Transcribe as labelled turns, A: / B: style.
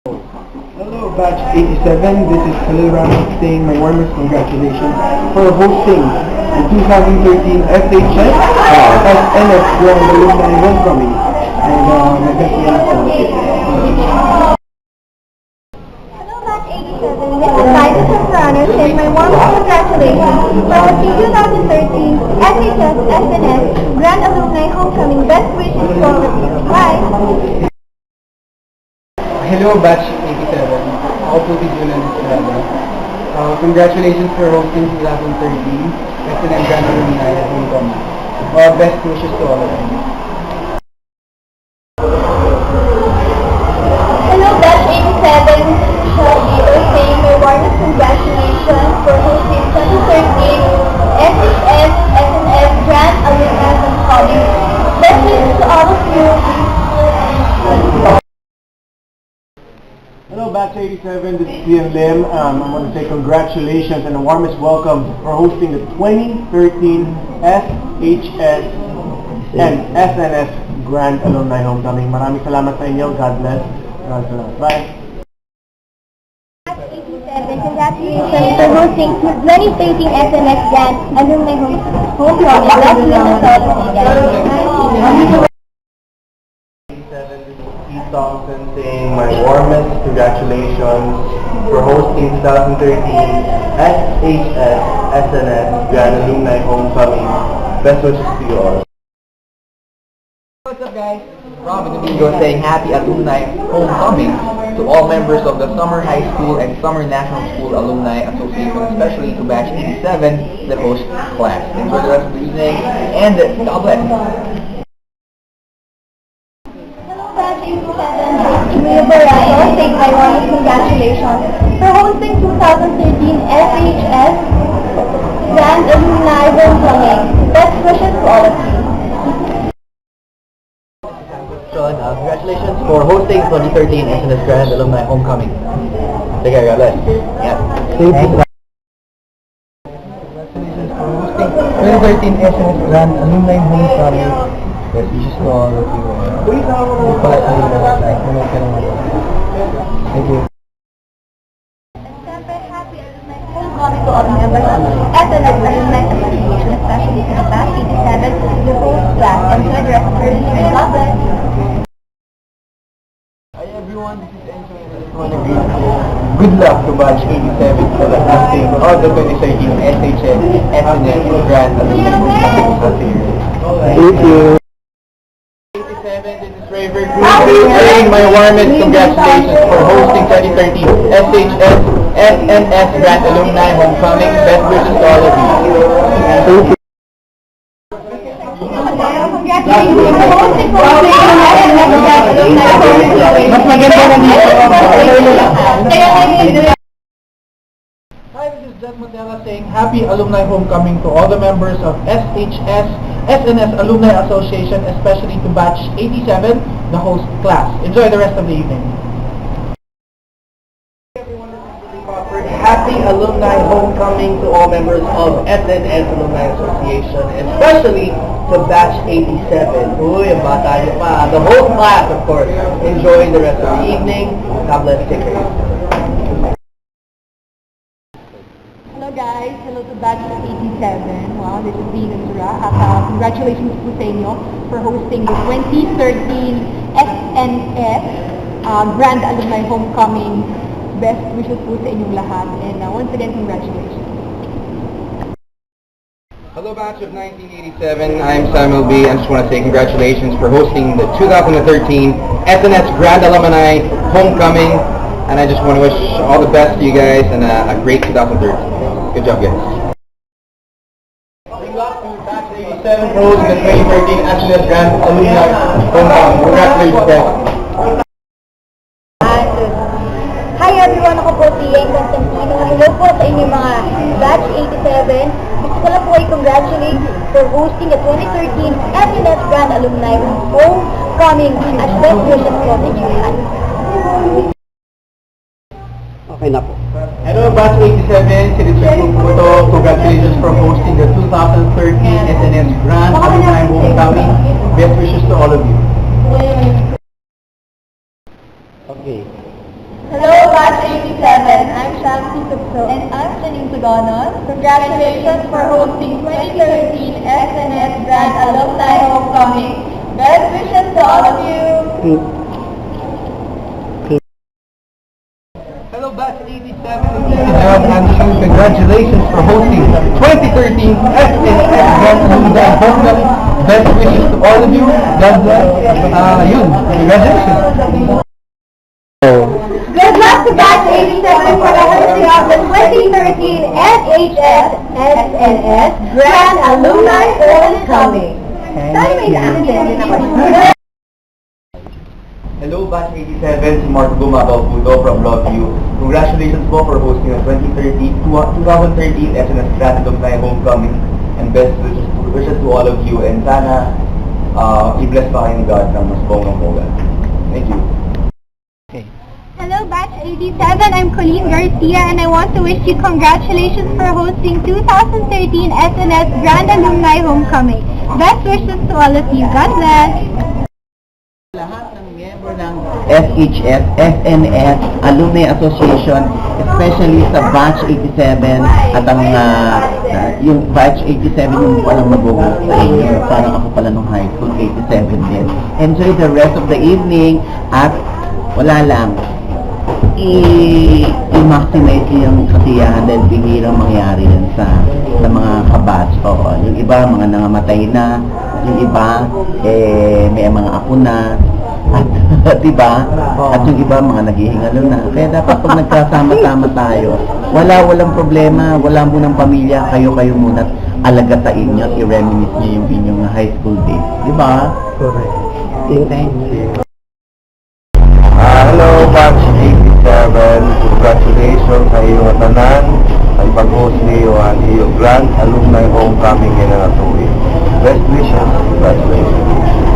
A: Hello, batch 87. This is Khalil Ramos saying my warmest congratulations for hosting the 2013 FHS SNF Grand Alumni Homecoming. And my best wishes for the
B: Hello, batch 87. This is Liza Soprano saying my warmest congratulations for hosting 2013 FHS SNF Grand Alumni Homecoming. Best wishes to all of you. Bye!
A: Hello, batch 87. Ako po si Julian Estrada. Congratulations for hosting 2013 SNF Grand Alumni Homecoming. Best wishes to all of you.
B: Hello, batch 87. Shelby saying my warmest congratulations for hosting 2013 FHS SNF Grand Alumni Homecoming. Best wishes to all of you.
A: Hello, batch 87. This is Ian Lim. I want to say congratulations and the warmest welcome for hosting the 2013 SHS and SNF Grand Alumni Homecoming. Maraming salamat sa inyo. God bless. Maraming salamat. Bye.
B: Batch 87, congratulations for hosting 2013 SNF Grand Alumni Homecoming. Best wishes to all of you guys.
A: Pete Thompson saying my warmest congratulations for hosting 2013 SHS SNF Grand Alumni Homecoming. Best wishes to you all.
C: What's up, guys? Robin Domingo saying happy Alumni Homecoming to all members of the Summer High School and Summer National School Alumni Association, especially to Batch 87, the host class. Enjoy the rest of the evening, and God bless.
B: Julia Barrato saying my warmest congratulations for hosting 2013 FHS Grand Alumni Homecoming. Best wishes to all of you.
C: Sean, congratulations for hosting 2013 SNS Grand Alumni Homecoming. Take care, God bless. Yeah.
A: Thank you.
C: Congratulations for hosting 2013 SNS Grand Alumni Homecoming. Best wishes to all of you. Thank you.
B: Siyempre, happy Alumni Homecoming to all members of SNF Alumni Association, especially to the Batch 87, the host class. Enjoy the rest of your evening. God bless.
A: Hi everyone, this is Enzo and I just want to greet you. Good luck to Batch 87 for the hosting of the 2013 SHS SNF Grand Alumni Homecoming. Thank you. 87, this is Raver Cruz saying my warmest congratulations for hosting 2013 SHS SNF Grand Alumni Homecoming. Best wishes to all of you. Thank you.
B: Congratulations for hosting SNF Grand Alumni Homecoming.
A: Mas maganda na dito. Hi, this is Jet Matela saying happy Alumni Homecoming to all the members of SHS SNS Alumni Association, especially to Batch 87, the host class. Enjoy the rest of the evening. Everyone, this is Billy Crawford. Happy Alumni Homecoming to all members of SNS Alumni Association, especially to Batch 87. Uy, ang bata niyo pa. The whole class, of course. Enjoy the rest of the evening. God bless. Take care.
B: Hello guys, hello to Batch 87. Wow, this is Dina Zura. At congratulations po sa inyo for hosting the 2013 SNF Grand Alumni Homecoming. Best wishes po sa inyong lahat. And once again, congratulations.
C: Hello, Batch of 1987. I'm Samuel B. I just want to say congratulations for hosting the 2013 SNS Grand Alumni Homecoming. And I just want to wish all the best to you guys and a great 2013. Good job, guys.
A: Good luck to Batch 87 for hosting the 2013 SNS Grand Alumni Homecoming. Congratulations, guys.
B: Hi everyone, ako po si Yeng Constantino. Hello po sa inyo mga Batch 87. Gusto ko lang po i-congratulate for hosting the 2013 SNS Grand Alumni Homecoming at best wishes po sa inyo lahat.
A: Okay na po. Hello, Batch 87. Si Richard Puputo. Congratulations for hosting the 2013 SNS Grand Alumni Homecoming. Best wishes to all of you.
D: Okay.
B: 87. I'm Shamsi Tukso. And I'm Janine Tugonon. Congratulations for hosting 2013 SNS Grand Alumni Homecoming. Best wishes to all of you.
C: Hello, Batch 87 John and Shun. Congratulations for hosting 2013 SNS Grand Alumni Homecoming. Best wishes to all of you. God bless. Congratulations.
B: Good luck to Batch 87 for the hosting of the 2013 NHS SNS Grand Alumni Homecoming. Sana may naantin din ako.
C: Hello, Batch 87, si Mark Gumabao Pudo from Longview. Congratulations po for hosting the 2013 SNS Grand Alumni Homecoming, and best wishes to all of you, and sana i-bless pa kayo ni God ng mas bonggang-bongga. Thank you.
B: Hello, Batch 87. I'm Colleen Garcia, and I want to wish you congratulations for hosting 2013 SNS Grand Alumni Homecoming. Best wishes to all of you. God bless.
D: Lahat ng miyembro ng SHS, SNS, Alumni Association, especially sa Batch 87 at ang yung Batch 87 yung palang mag-go sa inyo. Parang ako pala nung high school, 87 din. Enjoy the rest of the evening at wala lang, i-maximize yung kasiyahan dahil bihirang mangyari yan sa mga kabatch. Oo, yung iba mga nangamatay na, yung iba may mga apo na, at diba? At yung iba mga naghihingalo na. Kaya dapat pag nagkasama-sama tayo, walang problema, wala munang pamilya, kayo muna alagatain nyo at i-reminisce nyo yung inyong high school days. Diba?
A: Correct.
D: Thank you.
A: Hello, Batch 87. Congratulations sa iyong tanan ay pag-host niyo ang iyong Grand Alumni Homecoming in Anatolia. Best wishes. Congratulations.